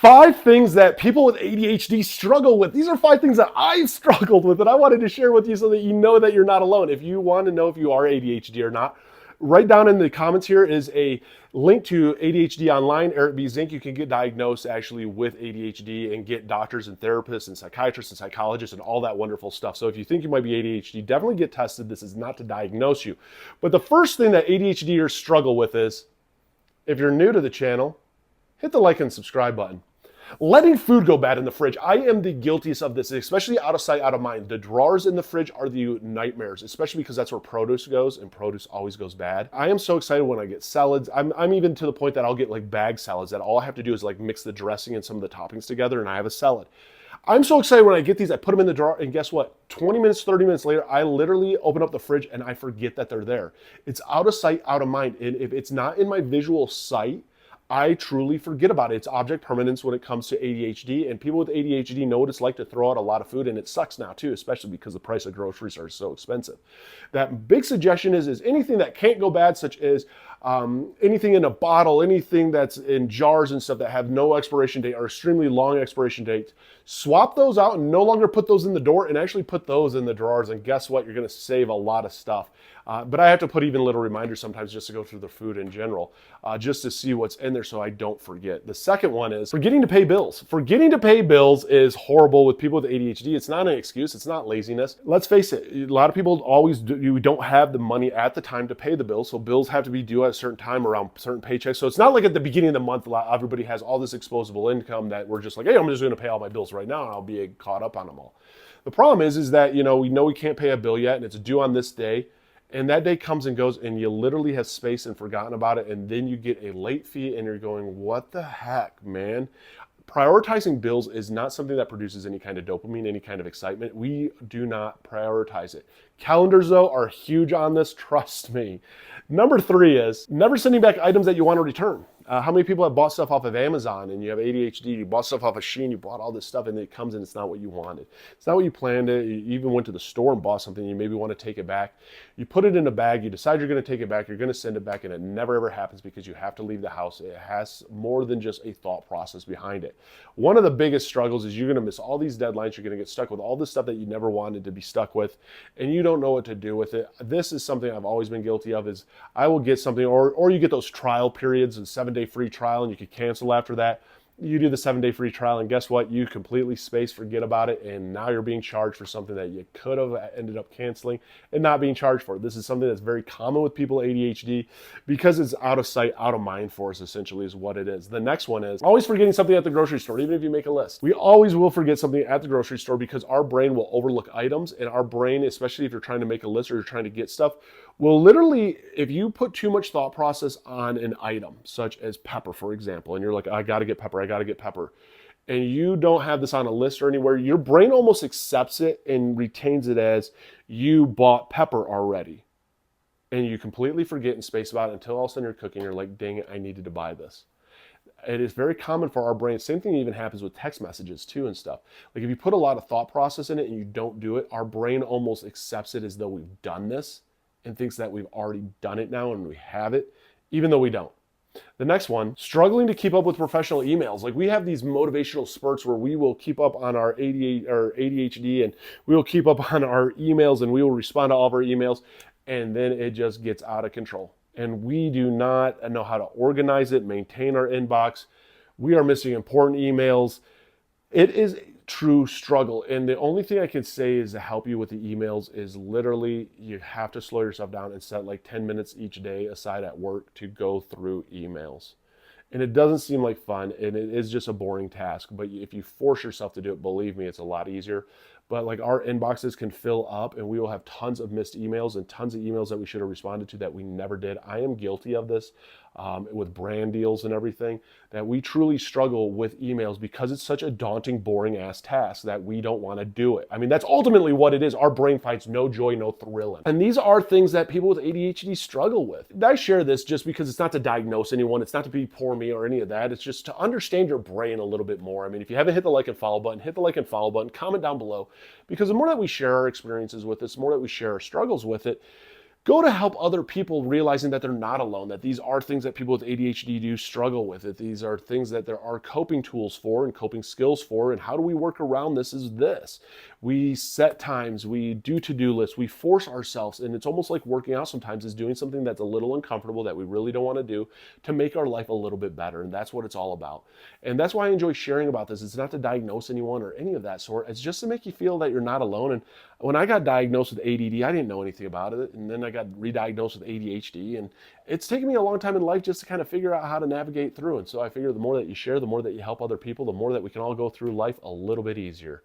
5 things that people with ADHD struggle with. These are 5 things that I've struggled with that I wanted to share with you so that you know that you're not alone. If you want to know if you are ADHD or not, right down in the comments here is a link to ADHD Online, Eric B. Zink. You can get diagnosed actually with ADHD and get doctors and therapists and psychiatrists and psychologists and all that wonderful stuff. So if you think you might be ADHD, definitely get tested. This is not to diagnose you. But the first thing that ADHDers struggle with is, if you're new to the channel, hit the like and subscribe button. Letting food go bad in the fridge. I am the guiltiest of this, especially out of sight, out of mind. The drawers in the fridge are the nightmares, especially because that's where produce goes, and produce always goes bad. I am so excited when I get salads. I'm even to the point that I'll get like bag salads that all I have to do is like mix the dressing and some of the toppings together and I have a salad. I'm so excited when I get these, I put them in the drawer, and guess what? 20 minutes, 30 minutes later, I literally open up the fridge and I forget that they're there. It's out of sight, out of mind. And if it's not in my visual sight, I truly forget about it. It's object permanence when it comes to ADHD, and people with ADHD know what it's like to throw out a lot of food, and it sucks now too, especially because the price of groceries are so expensive. That big suggestion is anything that can't go bad, such as anything in a bottle, anything that's in jars and stuff that have no expiration date or extremely long expiration dates, swap those out and no longer put those in the door and actually put those in the drawers, and guess what? You're gonna save a lot of stuff. But I have to put even little reminders sometimes just to go through the food in general, just to see what's in there so I don't forget. The second one is forgetting to pay bills. Forgetting to pay bills is horrible with people with ADHD. It's not an excuse. It's not laziness. Let's face it. A lot of people always you don't have the money at the time to pay the bills. So bills have to be due at a certain time around certain paychecks. So it's not like at the beginning of the month, everybody has all this exposable income that we're just like, hey, I'm just going to pay all my bills right now and I'll be caught up on them all. The problem is that, we know we can't pay a bill yet and it's due on this day. And that day comes and goes and you literally have space and forgotten about it. And then you get a late fee and you're going, what the heck, man? Prioritizing bills is not something that produces any kind of dopamine, any kind of excitement. We do not prioritize it. Calendars, though, are huge on this. Trust me. Number 3 is never sending back items that you want to return. How many people have bought stuff off of Amazon and you have ADHD, you bought stuff off of Shein, you bought all this stuff and it comes and it's not what you wanted. It's not what you planned. You even went to the store and bought something, you maybe want to take it back. You put it in a bag, you decide you're going to take it back, you're going to send it back, and it never ever happens because you have to leave the house. It has more than just a thought process behind it. One of the biggest struggles is you're going to miss all these deadlines, you're going to get stuck with all this stuff that you never wanted to be stuck with, and you don't know what to do with it. This is something I've always been guilty of, is I will get something, or you get those trial periods, a 7-day free trial, and you could cancel after that. You do the 7-day free trial, and guess what? You completely forget about it, and now you're being charged for something that you could have ended up canceling and not being charged for. This is something that's very common with people with ADHD because it's out of sight, out of mind for us, essentially, is what it is. The next one is always forgetting something at the grocery store, even if you make a list. We always will forget something at the grocery store because our brain will overlook items, and our brain, especially if you're trying to make a list or you're trying to get stuff, will literally, if you put too much thought process on an item, such as pepper, for example, and you're like, I got to get pepper, and you don't have this on a list or anywhere, your brain almost accepts it and retains it as you bought pepper already. And you completely forget and space about it until all of a sudden you're cooking, you're like, dang it, I needed to buy this. It is very common for our brain. Same thing even happens with text messages too and stuff. Like if you put a lot of thought process in it and you don't do it, our brain almost accepts it as though we've done this and thinks that we've already done it now and we have it, even though we don't. The next one, struggling to keep up with professional emails. Like we have these motivational spurts where we will keep up on our ADHD and we will keep up on our emails and we will respond to all of our emails, and then it just gets out of control. And we do not know how to organize it, maintain our inbox. We are missing important emails. It is true struggle. And the only thing I can say is to help you with the emails is literally you have to slow yourself down and set like 10 minutes each day aside at work to go through emails. And it doesn't seem like fun, and it is just a boring task. But if you force yourself to do it, believe me, it's a lot easier. But like our inboxes can fill up and we will have tons of missed emails and tons of emails that we should have responded to that we never did. I am guilty of this with brand deals and everything, that we truly struggle with emails because it's such a daunting, boring ass task that we don't want to do it. I mean, that's ultimately what it is. Our brain finds no joy, no thrill in it. And these are things that people with ADHD struggle with. I share this just because it's not to diagnose anyone. It's not to be poor me or any of that. It's just to understand your brain a little bit more. I mean, if you haven't hit the like and follow button, hit the like and follow button, comment down below. Because the more that we share our experiences with this, the more that we share our struggles with it, go to help other people realizing that they're not alone, that these are things that people with ADHD do struggle with, that these are things that there are coping tools for and coping skills for. And how do we work around this is this. We set times, we do to-do lists, we force ourselves. And it's almost like working out sometimes is doing something that's a little uncomfortable that we really don't want to do to make our life a little bit better. And that's what it's all about. And that's why I enjoy sharing about this. It's not to diagnose anyone or any of that sort. It's just to make you feel that you're not alone. And when I got diagnosed with ADD, I didn't know anything about it. And then I got re-diagnosed with ADHD. And it's taken me a long time in life just to kind of figure out how to navigate through. And so I figure the more that you share, the more that you help other people, the more that we can all go through life a little bit easier.